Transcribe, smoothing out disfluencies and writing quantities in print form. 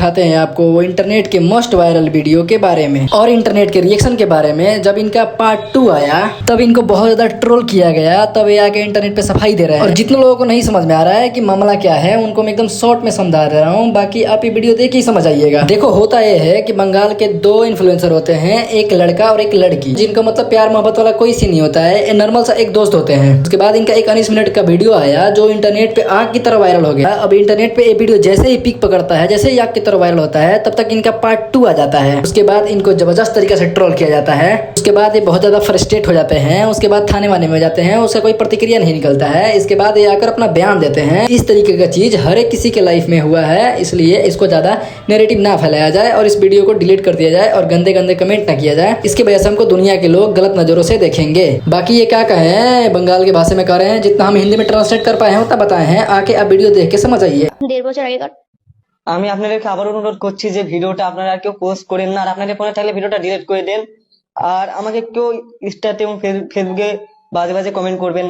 दिखाते हैं आपको वो इंटरनेट के मोस्ट वायरल वीडियो के बारे में और इंटरनेट के रिएक्शन के बारे में। जब इनका पार्ट 2 आया तब इनको बहुत ज्यादा ट्रोल किया गया, तब ये आके इंटरनेट पे सफाई दे रहे हैं। और जितने लोगों को नहीं समझ में आ रहा है कि मामला क्या है, उनको मैं एकदम शॉर्ट में समझा दे रहा हूँ, बाकी आप ये वीडियो देख ही समझ आइएगा। देखो, होता यह है कि बंगाल के 2 इन्फ्लुएंसर होते हैं, एक लड़का और एक लड़की, जिनका मतलब प्यार मोहब्बत वाला कोई सीन नहीं होता है, नॉर्मल सा एक दोस्त होते हैं। उसके बाद इनका एक 19 मिनट का वीडियो आया जो इंटरनेट पे आग की तरह वायरल हो गया। अब इंटरनेट पे ये वीडियो जैसे ही पीक पकड़ता है, जैसे ही आग की तरह वायरल होता है, तब तक इनका पार्ट 2 आ जाता है। उसके बाद इनको जबरदस्त तरीके से ट्रोल किया जाता है। उसके बाद ये बहुत ज्यादा फ्रस्ट्रेट हो जाते हैं। उसके बाद थाने वाने में जाते हैं, उसका कोई प्रतिक्रिया नहीं निकलता है। इसके बाद ये आकर अपना बयान देते हैं। इस तरीके का चीज हर एक किसी के लाइफ में हुआ है, इसलिए इसको ज्यादा नेगेटिव ना फैलाया जाए और इस वीडियो को डिलीट कर दिया जाए और गंदे गंदे कमेंट ना किया जाए। इसकी वजह से हमको दुनिया के लोग गलत नजरों से देखेंगे। बाकी ये क्या कहें, बंगाल की भाषा में कह रहे हैं, जितना हम हिंदी में ट्रांसलेट कर पाए हैं उतना बताए हैं। आके आप वीडियो देख के समझ आइए। 1.5 বছর আগেকার আমি আপনাদেরকে আবার অনুরোধ করছি যে ভিডিওটা আপনারা আর কেউ পোস্ট করেন না, আর আপনাদের ফোনে থাকলে ভিডিওটা ডিলিট করে দেন। আর আমাকে কেউ ইনস্টাতে এবং ফেসবুকে বাজে বাজে কমেন্ট করবেন না।